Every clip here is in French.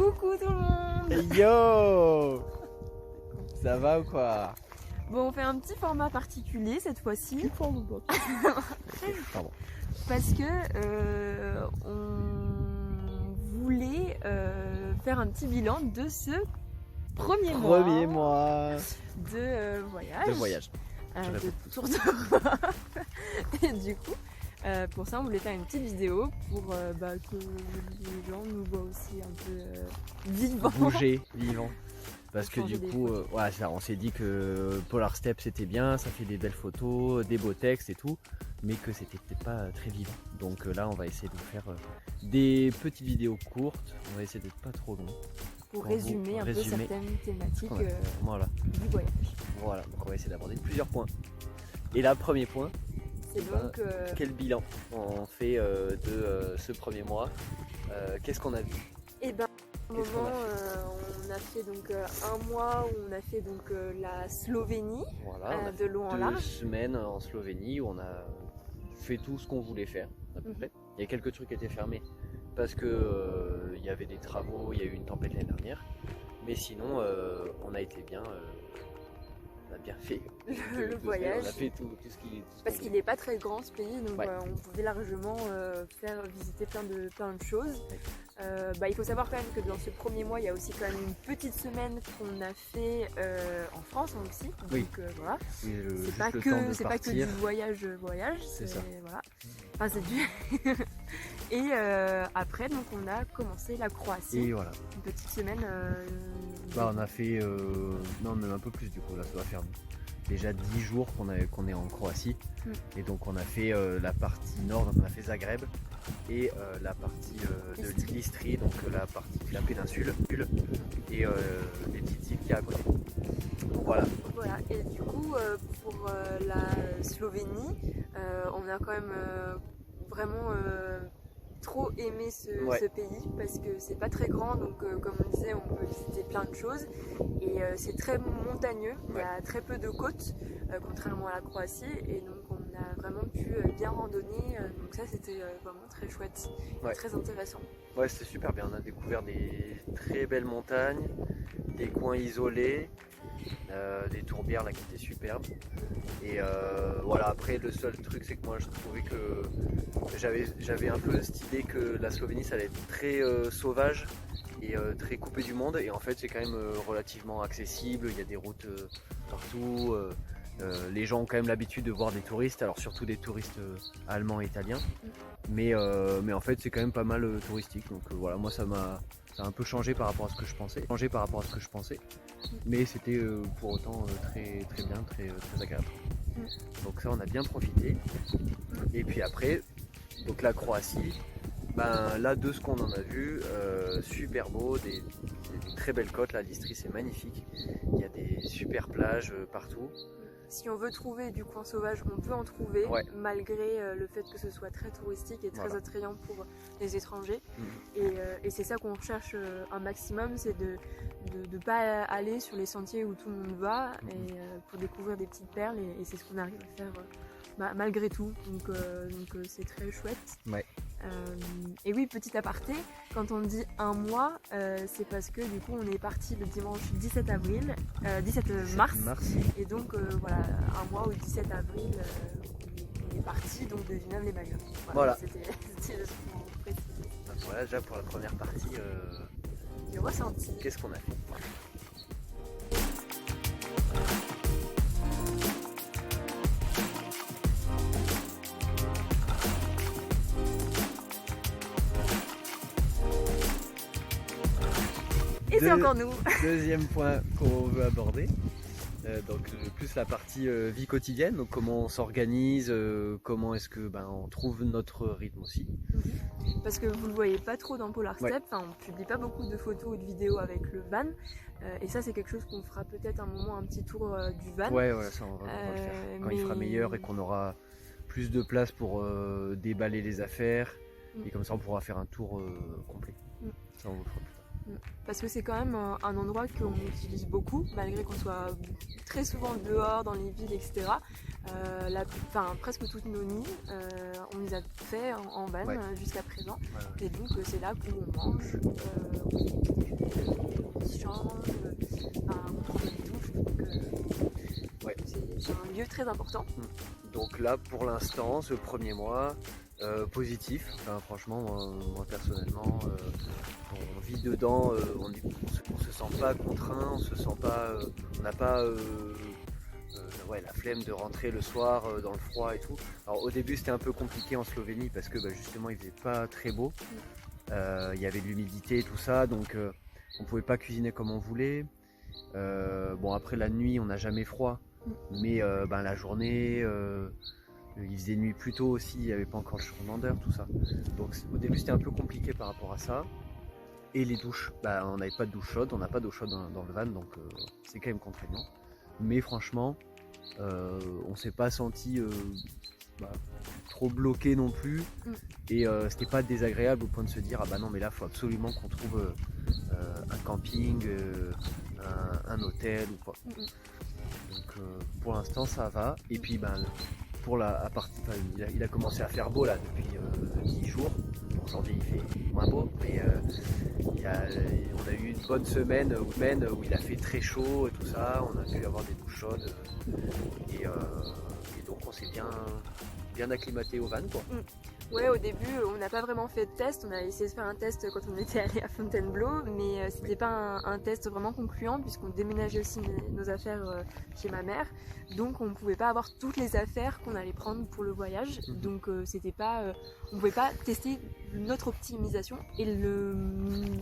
Coucou tout le monde. Hey yo. Ça va ou quoi? Bon, on fait un petit format particulier cette fois-ci. Pardon. Parce que on voulait faire un petit bilan de ce premier mois de voyage. de voyage. De tour d'Europe. Et du coup, pour ça, on voulait faire une petite vidéo pour que les gens nous voient aussi un peu vivants. Bouger, vivant. Parce que changer du des coup, on s'est dit que Polar Step c'était bien, ça fait des belles photos, des beaux textes et tout, mais que c'était peut-être pas très vivant. Donc là, on va essayer de faire des petites vidéos courtes, on va essayer d'être pas trop long. Pour résumer un peu certaines thématiques voilà. du voyage. Voilà, donc on va essayer d'aborder plusieurs points. Et là, premier point, c'est donc quel bilan on fait de ce premier mois? Qu'est-ce qu'on a vu? Et ben, au moment, on a fait donc un mois où on a fait donc la Slovénie, voilà, de long en large. 2 semaines en Slovénie où on a fait tout ce qu'on voulait faire à peu près. Il y a quelques trucs qui étaient fermés parce que il y avait des travaux, il y a eu une tempête l'année dernière. Mais sinon, on a été bien, on a bien fait le voyage. On a fait tout ce qui. Parce qu'il n'est pas très grand ce pays, donc ouais. on pouvait largement faire visiter plein de choses. Ouais. Il faut savoir quand même que dans ce premier mois, il y a aussi quand même une petite semaine qu'on a fait en France aussi. Donc oui. Voilà. C'est pas que du voyage. C'est ça. Voilà. Enfin, c'est du. Et après, donc on a commencé la Croatie. Et voilà. Une petite semaine. On a fait non, même un peu plus du coup. Là, ça va faire déjà 10 jours qu'on est en Croatie. Et donc on a fait la partie nord, donc on a fait Zagreb et la partie de l'Istrie, donc la péninsule et les petites îles qu'il y a à côté. Donc voilà. Et du coup pour la Slovénie, on a quand même vraiment trop aimé ce pays parce que c'est pas très grand, donc comme on disait, on peut visiter plein de choses et c'est très montagneux, il y a très peu de côtes contrairement à la Croatie, et donc on a vraiment pu bien randonner, donc ça c'était vraiment très chouette, très intéressant. Ouais, c'était super bien, on a découvert des très belles montagnes, des coins isolés, des tourbières là qui étaient superbes. Et voilà, après le seul truc c'est que moi je trouvais que j'avais un peu cette idée que la Slovénie ça allait être très sauvage et très coupé du monde, et en fait c'est quand même relativement accessible, il y a des routes partout, les gens ont quand même l'habitude de voir des touristes, alors surtout des touristes allemands et italiens, mais en fait c'est quand même pas mal touristique, donc voilà, moi ça a un peu changé par rapport à ce que je pensais, mais c'était pour autant très bien, très agréable. Donc ça on a bien profité. Et puis après, donc la Croatie, là de ce qu'on en a vu, super beau, des très belles côtes, là l'Istrie c'est magnifique, il y a des super plages partout. Si on veut trouver du coin sauvage, on peut en trouver, malgré le fait que ce soit très touristique et très attrayant pour les étrangers. Et c'est ça qu'on recherche un maximum, c'est de ne pas aller sur les sentiers où tout le monde va, et pour découvrir des petites perles, et c'est ce qu'on arrive à faire malgré tout. Donc c'est très chouette. Et oui, petit aparté, quand on dit un mois, c'est parce que du coup on est parti le dimanche 17 mars. Et donc voilà, un mois au 17 avril, on est parti donc de Villeneuve-les-Bagnères. Voilà. C'était le moment précis. Voilà déjà pour la première partie du ressenti. Qu'est-ce qu'on a fait? Et c'est encore nous. Deuxième point qu'on veut aborder, donc plus la partie vie quotidienne, donc comment on s'organise, comment est-ce que on trouve notre rythme aussi. Parce que vous ne le voyez pas trop dans Polar Step, on ne publie pas beaucoup de photos ou de vidéos avec le van, et ça c'est quelque chose qu'on fera peut-être un moment, un petit tour du van. Ça on va le faire quand il fera meilleur et qu'on aura plus de place pour déballer les affaires, et comme ça on pourra faire un tour complet. Ça on le fera plus tard. Parce que c'est quand même un endroit qu'on utilise beaucoup, malgré qu'on soit très souvent dehors dans les villes, etc. Presque toutes nos nuits, on les a fait en van jusqu'à présent. Et donc c'est là où on mange. un lieu très important. Donc là, pour l'instant, ce premier mois, positif. Enfin, franchement, moi personnellement, on vit dedans, on se sent pas contraint, on se sent pas, on n'a pas la flemme de rentrer le soir dans le froid et tout. Alors au début, c'était un peu compliqué en Slovénie parce que justement, il faisait pas très beau. Il y avait de l'humidité et tout ça, donc on pouvait pas cuisiner comme on voulait. Bon, après la nuit, on n'a jamais froid, mais la journée, il faisait nuit plus tôt aussi, il n'y avait pas encore le changement d'heure, tout ça. Donc au début, c'était un peu compliqué par rapport à ça. Et les douches, on n'avait pas de douche chaude, on n'a pas d'eau chaude dans le van, donc c'est quand même contraignant. Mais franchement, on s'est pas senti trop bloqué non plus, et c'était pas désagréable au point de se dire ah bah non mais là faut absolument qu'on trouve un camping, un hôtel ou quoi. Donc pour l'instant ça va, et puis il a commencé à faire beau là depuis 10 jours. Aujourd'hui il fait moins beau, mais on a eu une bonne semaine où il a fait très chaud et tout ça, on a pu avoir des douches chaudes, et donc on s'est bien acclimaté au van quoi. Ouais, au début on n'a pas vraiment fait de test, on a essayé de faire un test quand on était allé à Fontainebleau, mais c'était pas un test vraiment concluant puisqu'on déménageait aussi nos affaires chez ma mère, donc on pouvait pas avoir toutes les affaires qu'on allait prendre pour le voyage, donc c'était pas, on pouvait pas tester notre optimisation et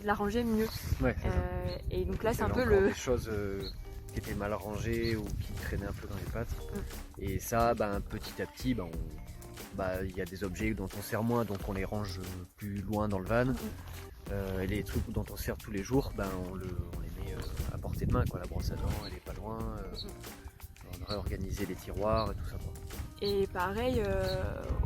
l'arranger mieux. Ouais, et donc là c'est un peu des choses qui étaient mal rangées ou qui traînaient un peu dans les pattes, et ça petit à petit il y a des objets dont on sert moins, donc on les range plus loin dans le van. Et les trucs dont on sert tous les jours, on les met à portée de main, quoi. La brosse à dents, elle est pas loin. On aurait organisé les tiroirs et tout ça, quoi. Et pareil,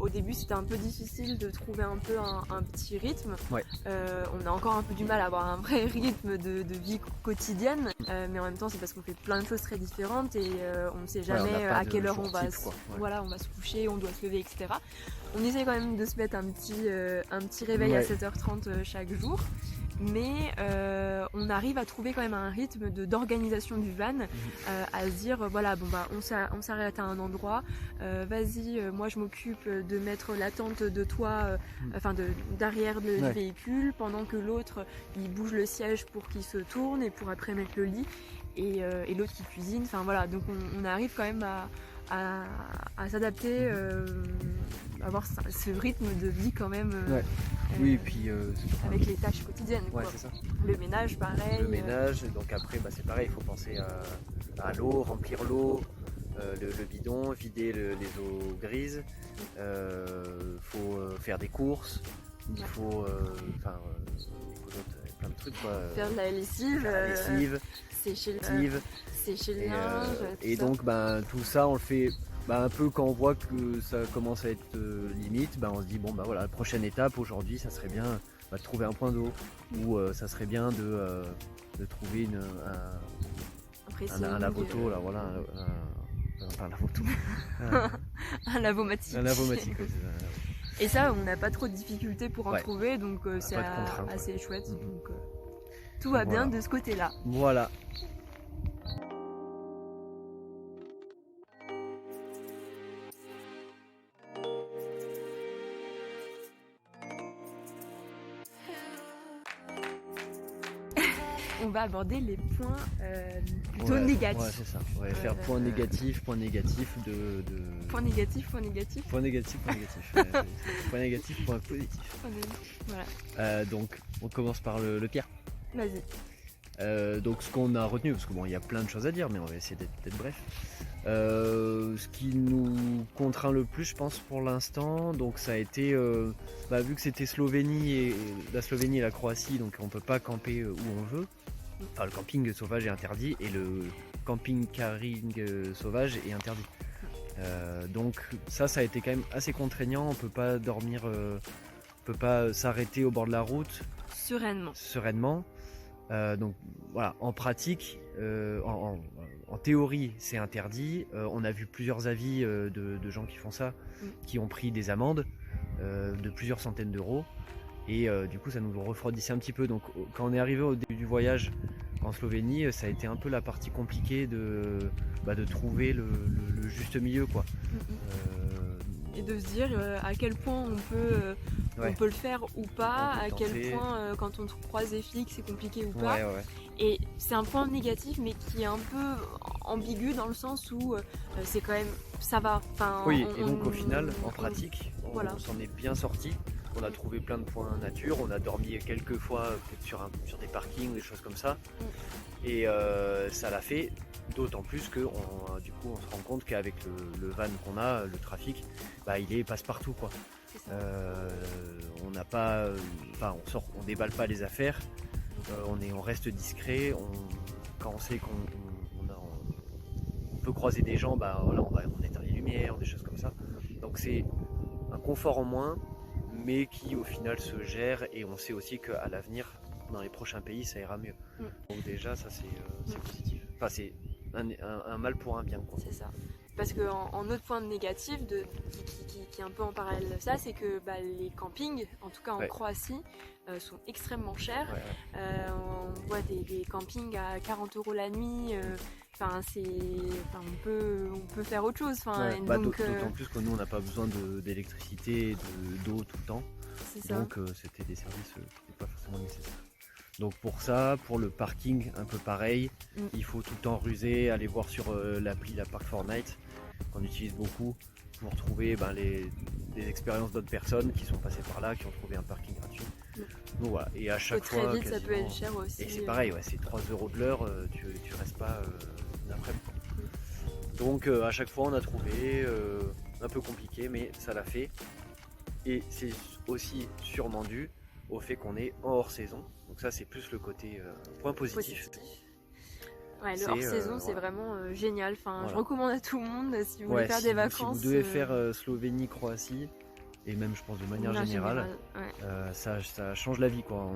au début c'était un peu difficile de trouver un peu un petit rythme. Ouais. On a encore un peu du mal à avoir un vrai rythme de vie quotidienne, mais en même temps c'est parce qu'on fait plein de choses très différentes et on ne sait jamais à quelle heure on va, on va se coucher, on doit se lever, etc. On essaie quand même de se mettre un petit réveil à 7h30 chaque jour. Mais on arrive à trouver quand même un rythme d'organisation du van, à se dire on s'arrête à un endroit, vas-y, moi je m'occupe de mettre la tente de toit, d'arrière du véhicule, pendant que l'autre il bouge le siège pour qu'il se tourne et pour après mettre le lit, et l'autre qui cuisine, donc on arrive quand même à s'adapter, avoir ce rythme de vie quand même. Oui, et puis avec les tâches quotidiennes. Ouais, c'est ça. Le ménage, pareil. Le ménage, donc après c'est pareil, il faut penser à l'eau, remplir l'eau, le bidon, vider les eaux grises, faut faire des courses, il faut plein de trucs quoi. Faire de la lessive, sécher le linge. Et donc tout ça on le fait un peu quand on voit que ça commence à être limite, on se dit la prochaine étape aujourd'hui ça serait bien de trouver un point d'eau, ou ça serait bien de trouver un lavoto, là voilà, un lavoto. Un lavomatique. Un lavomatique, Et ça, on n'a pas trop de difficultés pour en trouver, donc c'est assez chouette. Donc tout va bien de ce côté-là. Voilà. On va aborder les points plutôt négatifs. Ouais, c'est ça. On va faire point négatif de... Point négatif. Point négatif. Point négatif, point positif. Voilà. Donc, on commence par le pire. Vas-y. Donc, ce qu'on a retenu, parce qu'il y a plein de choses à dire, mais on va essayer d'être bref. Ce qui nous contraint le plus, je pense, pour l'instant, donc ça a été, vu que c'était la Slovénie et la Croatie, donc on peut pas camper où on veut. Enfin, le camping sauvage est interdit et le camping-caring sauvage est interdit. Donc ça a été quand même assez contraignant. On peut pas dormir, on peut pas s'arrêter au bord de la route sereinement. Donc voilà, en pratique, en théorie c'est interdit. On a vu plusieurs avis de gens qui font ça, qui ont pris des amendes de plusieurs centaines d'euros, et du coup ça nous refroidissait un petit peu. Donc quand on est arrivé au début du voyage, En Slovénie, ça a été un peu la partie compliquée de trouver le juste milieu, quoi. Et de se dire à quel point on peut le faire ou pas, à quel point quand on croise des flics c'est compliqué ou pas. Et c'est un point négatif mais qui est un peu ambigu dans le sens où c'est quand même, ça va. Enfin, et donc au final, en pratique, on s'en est bien sorti. On a trouvé plein de points nature, on a dormi quelques fois sur des parkings, des choses comme ça. Et ça l'a fait, d'autant plus que du coup on se rend compte qu'avec le van qu'on a, le trafic, il passe partout, quoi. On n'a pas, on déballe pas les affaires, on reste discret. Quand on sait qu'on peut croiser des gens, on éteint les lumières, des choses comme ça. Donc c'est un confort en moins, mais qui au final se gère, et on sait aussi qu'à l'avenir, dans les prochains pays, ça ira mieux. Donc déjà, ça c'est positif. Enfin, c'est un mal pour un bien, quoi. C'est ça. Parce qu'en autre point négatif, qui est un peu en parallèle de ça, c'est que les campings, en tout cas en Croatie, sont extrêmement chers. On voit des campings à 40 € la nuit. On peut faire autre chose. D'autant plus que nous, on n'a pas besoin d'électricité, d'eau tout le temps. Donc c'était des services qui n'étaient pas forcément nécessaires. Donc pour ça, pour le parking, un peu pareil, il faut tout le temps ruser, aller voir sur l'appli la Park4Night, qu'on utilise beaucoup pour trouver des expériences d'autres personnes qui sont passées par là, qui ont trouvé un parking gratuit. Donc voilà, et à chaque fois, très vite, ça peut être cher aussi. Et c'est pareil, c'est 3 € de l'heure, tu restes pas l'après-midi. Donc à chaque fois, on a trouvé, un peu compliqué, mais ça l'a fait. Et c'est aussi sûrement dû au fait qu'on est en hors saison. Donc ça, c'est plus le côté point positif. Ouais, le hors saison, c'est vraiment génial. Je recommande à tout le monde si vous voulez faire des vacances. Si vous devez faire Slovénie, Croatie, et même je pense de manière générale, ça change la vie, quoi.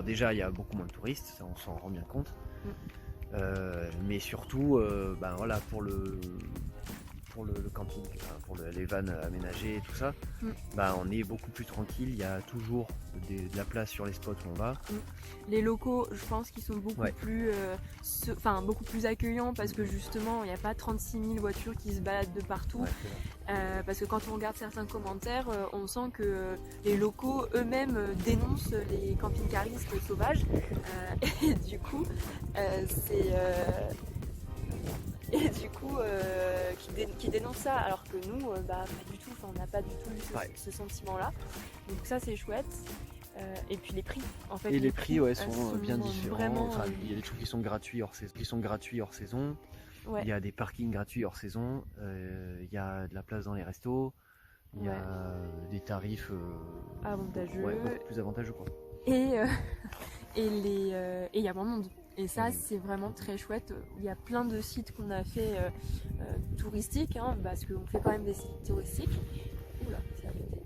Déjà, il y a beaucoup moins de touristes, ça, on s'en rend bien compte. Mais surtout, pour le camping, pour les vannes aménagées et tout ça, on est beaucoup plus tranquille. Il y a toujours de la place sur les spots où on va. Les locaux, je pense qu'ils sont beaucoup plus accueillants, parce que justement il n'y a pas 36 000 voitures qui se baladent de partout. Parce que quand on regarde certains commentaires, on sent que les locaux eux-mêmes dénoncent les camping-caristes sauvages, et du coup qui dénonce ça, alors que nous, pas du tout, on n'a pas du tout eu ce sentiment-là. Donc ça, c'est chouette. Et puis les prix, en fait. Et les prix sont bien différents. Il y a des trucs qui sont gratuits hors saison. Il y a des parkings gratuits hors saison. Il y a de la place dans les restos. Il y a des tarifs avantageux. Beaucoup plus avantageux, quoi. Et il y a moins de monde. Et ça, c'est vraiment très chouette. Il y a plein de sites qu'on a fait touristiques, parce qu'on fait quand même des sites touristiques. Oula, c'est arrêté.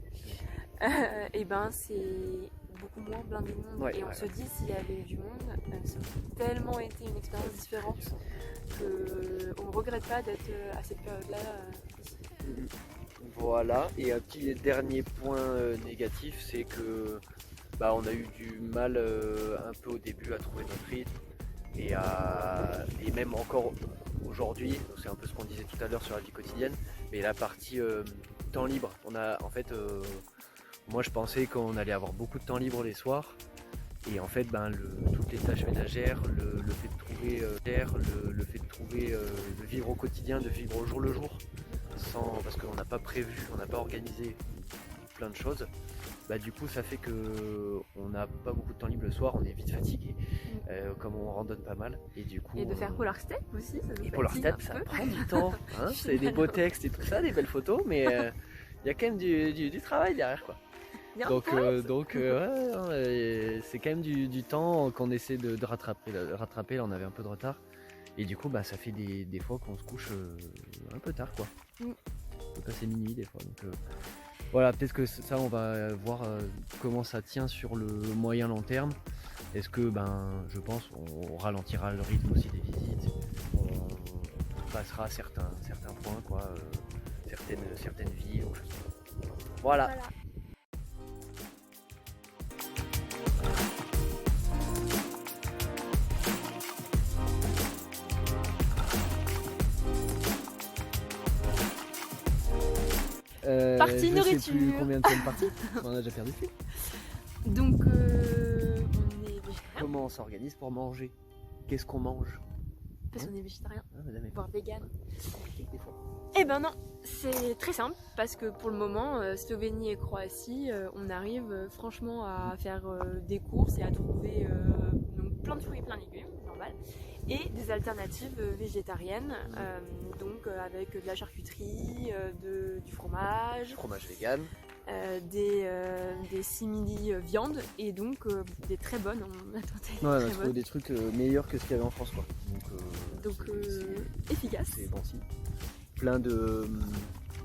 C'est beaucoup moins blindé de monde. On se dit, s'il y avait eu du monde, ça aurait tellement été une expérience différente qu'on ne regrette pas d'être à cette période-là. Voilà. Et un petit dernier point négatif, c'est que on a eu du mal un peu au début à trouver notre rythme. Et même encore aujourd'hui, c'est un peu ce qu'on disait tout à l'heure sur la vie quotidienne, mais la partie temps libre, moi je pensais qu'on allait avoir beaucoup de temps libre les soirs, et en fait toutes les tâches ménagères, le fait de trouver le fait de trouver, de vivre au quotidien, de vivre au jour le jour, parce qu'on n'a pas prévu, on n'a pas organisé plein de choses. Du coup, ça fait que on n'a pas beaucoup de temps libre le soir, on est vite fatigué, comme on randonne pas mal, et du coup. Et de faire Polar Step aussi, ça nous Polar Step, ça prend du temps. C'est des beaux textes et tout ça, des belles photos, mais il y a quand même du travail derrière, quoi. Donc c'est quand même du temps qu'on essaie de rattraper. Là, on avait un peu de retard, et du coup, ça fait des fois qu'on se couche un peu tard, quoi. On peut passer minuit des fois. Donc, voilà, peut-être que ça, on va voir comment ça tient sur le moyen long terme. Est-ce que, je pense, on ralentira le rythme aussi des visites, on passera certains points, quoi, certaines villes. Voilà. partie nourriture. Je sais plus combien de temps de partie. On a déjà perdu plus. Donc on est végétarien. Comment on s'organise pour manger? Qu'est-ce qu'on mange? Parce qu'on est végétarien, voire vegan. C'est compliqué des fois. Eh ben non, c'est très simple parce que pour le moment, Slovénie et Croatie, on arrive franchement à faire des courses et à trouver donc plein de fruits et plein de légumes, normal, et des alternatives végétariennes, donc avec de la charcuterie, du fromage. Fromage vegan. Des simili viande et donc des très bonnes. On a tenté on a trouvé des trucs meilleurs que ce qu'il y avait en France, quoi. Donc efficace. C'est bon si. Plein de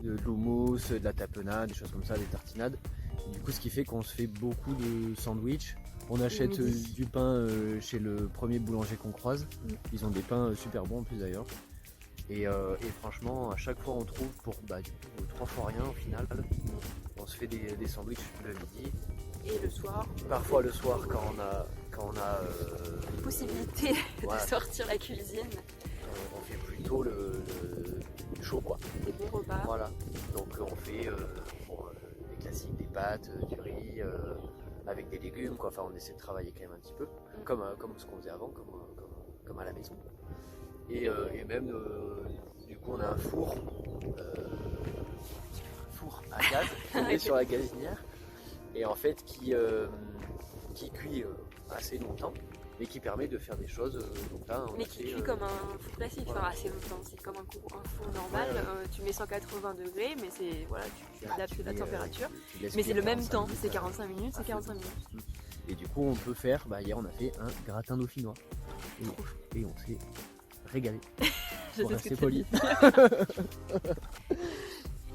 l'houmous, de la tapenade, des choses comme ça, des tartinades. Et du coup, ce qui fait qu'on se fait beaucoup de sandwichs. On achète du pain chez le premier boulanger qu'on croise. Ils ont des pains super bons en plus d'ailleurs. Et franchement, à chaque fois on trouve pour du coup 3 fois rien au final. On se fait des sandwichs le midi. Et le soir. Parfois le soir quand on a possibilité de sortir la cuisine. On fait plutôt le chaud, quoi. Des bons repas. Voilà. Donc on fait les classiques, des pâtes, du riz, avec des légumes, quoi. Enfin on essaie de travailler quand même un petit peu, comme ce qu'on faisait avant, comme à la maison. Et même du coup on a un four à gaz qui est sur la gazinière et en fait qui cuit assez longtemps et qui permet de faire des choses donc là, mais qui cuit comme un four classique, enfin assez longtemps, c'est comme un four normal, tu mets 180 degrés mais c'est voilà, tu adaptes la température, mais c'est le même temps, c'est 45 minutes, c'est 45 minutes. Et du coup on peut faire, hier on a fait un gratin dauphinois et on s'est régalé. Pour rester poli.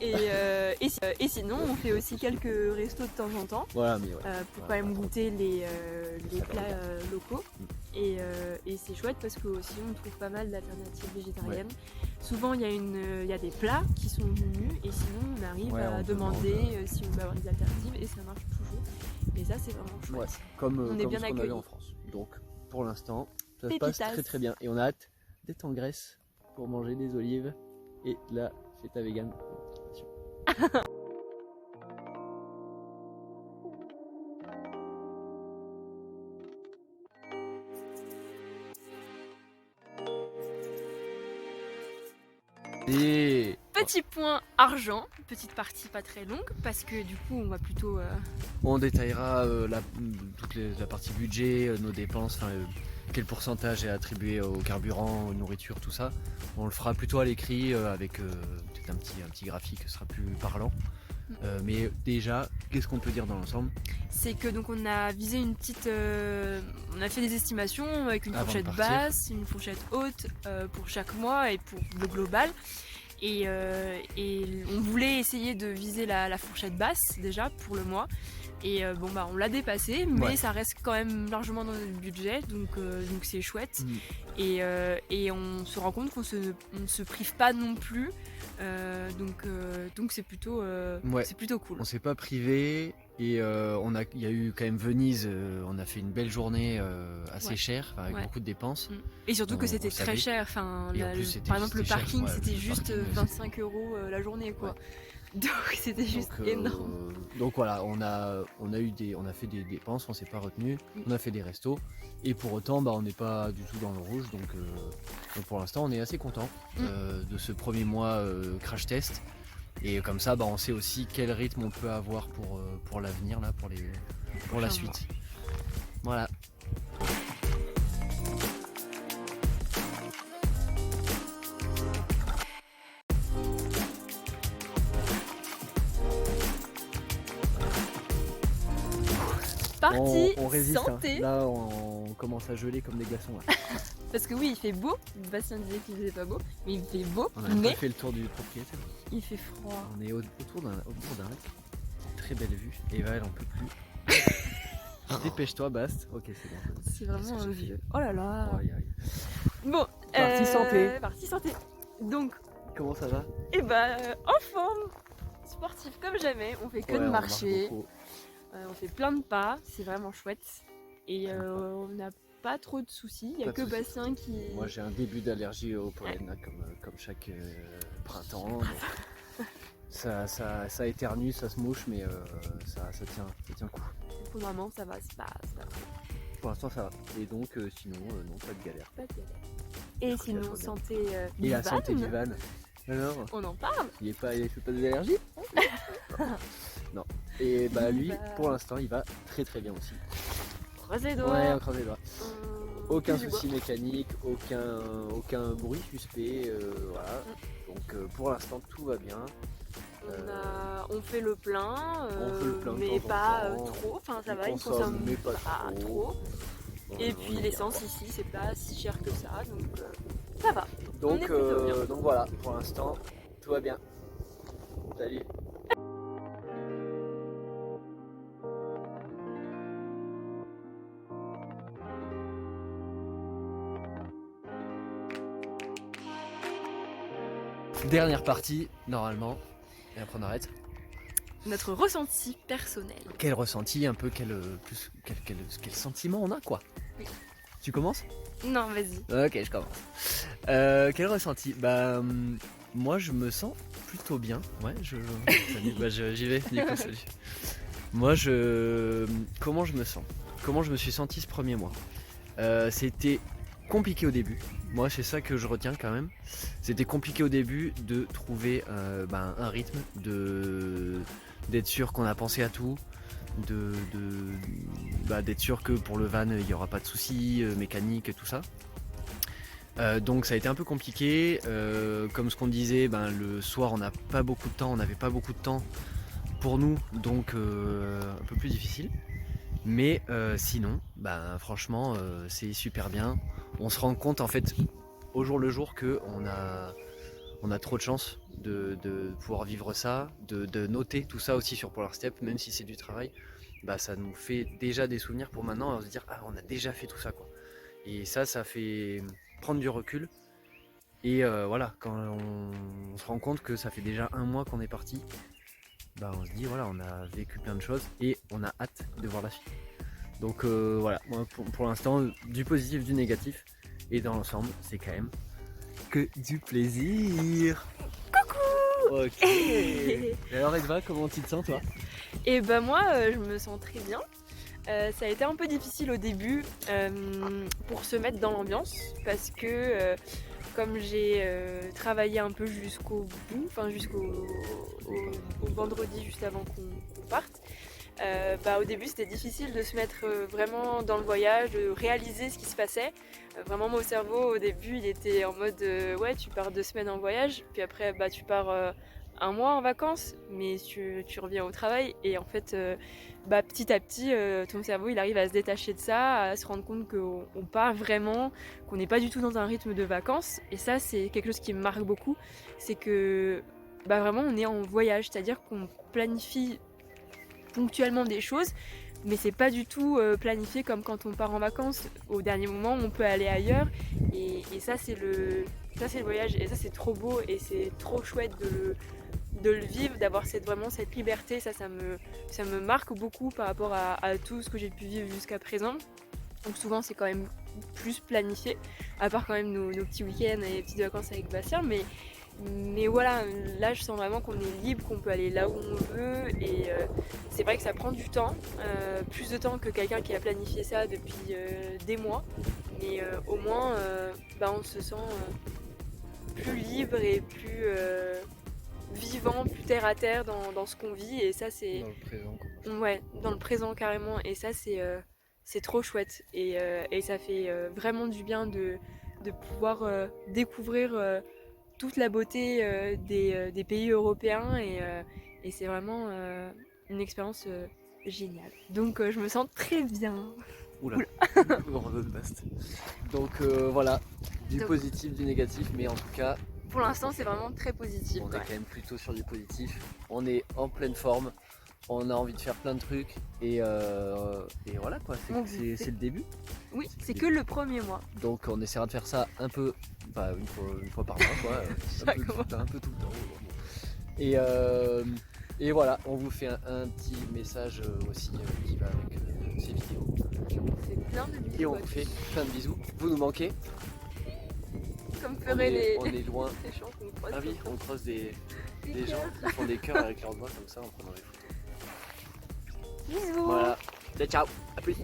Et sinon, on fait aussi quelques restos de temps en temps pour quand même goûter les plats locaux. Et c'est chouette parce que aussi on trouve pas mal d'alternatives végétariennes. Souvent, il y a des plats qui sont venus et sinon on arrive à demander si on peut avoir des alternatives et ça marche toujours. Et ça, c'est vraiment chouette. Comme on est bien ce qu'on avait en France. Donc, pour l'instant, ça se passe très très bien. Et on a hâte d'être en Grèce pour manger des olives et de la feta vegan. Et petit point argent, petite partie pas très longue parce que du coup on va plutôt... On détaillera toute la partie budget, nos dépenses, quel pourcentage est attribué au carburant, aux nourritures, tout ça. On le fera plutôt à l'écrit avec peut-être un petit graphique, ce sera plus parlant. Mais déjà, qu'est-ce qu'on peut dire dans l'ensemble? C'est que donc on a visé une petite, on a fait des estimations avec une fourchette basse, une fourchette haute pour chaque mois et pour le global. Et on voulait essayer de viser la fourchette basse déjà pour le mois. Et on l'a dépassé, mais ça reste quand même largement dans notre budget, donc c'est chouette. Et on se rend compte qu'on ne se prive pas non plus, donc c'est plutôt cool. On s'est pas privé et il y a eu quand même Venise, on a fait une belle journée assez chère avec beaucoup de dépenses. Et surtout que c'était très cher, par exemple le parking c'était juste 25 € la journée quoi. Donc c'était juste énorme. Donc voilà, on a fait des dépenses, on s'est pas retenu, on a fait des restos et pour autant on n'est pas du tout dans le rouge, donc pour l'instant on est assez content de ce premier mois crash test et comme ça on sait aussi quel rythme on peut avoir pour l'avenir là, pour la suite. Voilà. On résiste, santé. Là on commence à geler comme des glaçons là. Parce que oui il fait beau, Bastien disait qu'il faisait pas beau, mais il fait beau. On a pas fait le tour du propriétaire. Il fait froid. On est autour d'un lac, très belle vue, Eva elle en peut plus. Dépêche-toi Bast. Ok c'est bon. C'est vraiment un vieux. Oh là là. Bon, partie santé. Donc. Comment ça va? En forme, sportif comme jamais, on fait que de marcher. On fait plein de pas, c'est vraiment chouette. Et on n'a pas trop de soucis, il n'y a que Bastien qui... Moi j'ai un début d'allergie au pollen, là, comme chaque printemps. ça éternue, ça se mouche, mais ça tient coup. Pour le moment, ça va, c'est pas Pour l'instant, ça va. Et donc, sinon, non, pas de galère. pas de galère. Et sinon, santé du Et la van, santé du van. Alors, on en parle. il fait pas d'allergie? Non. Et bah lui, pour l'instant, il va très très bien aussi. Croise les doigts. Ouais, on croise les doigts. Aucun Touche du souci mécanique, aucun bruit suspect, voilà. Donc pour l'instant, tout va bien. On fait le plein, mais de temps pas en temps. trop, enfin ça Il va, il consomme, consomme mais pas trop. Et puis l'essence ici, c'est pas si cher que ça, donc ça va. On est plutôt bien. Donc voilà, pour l'instant, tout va bien. Salut. Dernière partie, normalement, et après on arrête. Notre ressenti personnel. Quel ressenti, un peu, quel sentiment on a, quoi. Oui. Tu commences? Non, vas-y. Ok, je commence. Quel ressenti? Bah, moi je me sens plutôt bien. Ouais, j'y vais, Nico, salut. Moi, comment je me sens? Comment je me suis senti ce premier mois? C'était compliqué au début. Moi, c'est ça que je retiens quand même. C'était compliqué au début de trouver un rythme, d'être sûr qu'on a pensé à tout, d'être sûr que pour le van il n'y aura pas de soucis mécaniques et tout ça. Donc ça a été un peu compliqué. Comme ce qu'on disait, le soir on n'avait pas beaucoup de temps pour nous, donc un peu plus difficile. Mais sinon, franchement, c'est super bien. On se rend compte en fait au jour le jour que on a trop de chance de pouvoir vivre ça, de noter tout ça aussi sur Polar Step, même si c'est du travail. Ça nous fait déjà des souvenirs pour maintenant, se dire on a déjà fait tout ça, quoi. Et ça fait prendre du recul. Et voilà, quand on se rend compte que ça fait déjà un mois qu'on est parti, on se dit voilà, on a vécu plein de choses et on a hâte de voir la suite. Donc voilà, moi pour l'instant, du positif, du négatif, et dans l'ensemble, c'est quand même que du plaisir. Coucou. Ok. Et alors Edva, comment tu te sens toi? Et moi, je me sens très bien. Ça a été un peu difficile au début pour se mettre dans l'ambiance, parce que comme j'ai travaillé un peu jusqu'au bout, enfin jusqu'au vendredi juste avant qu'on parte, au début c'était difficile de se mettre vraiment dans le voyage, de réaliser ce qui se passait. Vraiment mon cerveau au début il était en mode ouais, tu pars 2 semaines en voyage, puis après tu pars 1 mois en vacances, mais tu reviens au travail, et en fait petit à petit ton cerveau il arrive à se détacher de ça, à se rendre compte qu'on part vraiment, qu'on n'est pas du tout dans un rythme de vacances. Et ça c'est quelque chose qui me marque beaucoup, c'est que vraiment on est en voyage, c'est-à-dire qu'on planifie ponctuellement des choses, mais c'est pas du tout planifié comme quand on part en vacances. Au dernier moment on peut aller ailleurs, et ça c'est le voyage, et ça c'est trop beau et c'est trop chouette de le vivre, d'avoir vraiment cette liberté. Ça me marque beaucoup par rapport à tout ce que j'ai pu vivre jusqu'à présent. Donc souvent c'est quand même plus planifié, à part quand même nos petits week-ends et les petites vacances avec Bastien, mais voilà, là je sens vraiment qu'on est libre, qu'on peut aller là où on veut, et c'est vrai que ça prend du temps, plus de temps que quelqu'un qui a planifié ça depuis des mois, mais au moins on se sent plus libre et plus vivant, plus terre à terre dans ce qu'on vit, et ça c'est... Dans le présent, quoi. Ouais, dans le présent carrément, et ça c'est trop chouette, et ça fait vraiment du bien de pouvoir découvrir toute la beauté des pays européens, et c'est vraiment une expérience géniale. Donc je me sens très bien. Oula. Donc voilà, du positif, du négatif, mais en tout cas, pour l'instant c'est vraiment très positif. On est quand même plutôt sur du positif. On est en pleine forme, on a envie de faire plein de trucs, et voilà quoi, c'est le début. Oui, c'est que le premier mois. Donc on essaiera de faire ça un peu, une fois par mois, quoi, un peu tout le temps. Et voilà, on vous fait un petit message aussi qui va avec ces vidéos. Et on vous fait plein de bisous. Et on vous fait plein de bisous. Vous nous manquez. Comme feraient on est loin. les gens qu'on croise. Ah oui, on croise des gens qui font des cœurs avec leurs doigts comme ça en prenant les photos. Bisous. Voilà. Ciao, à plus.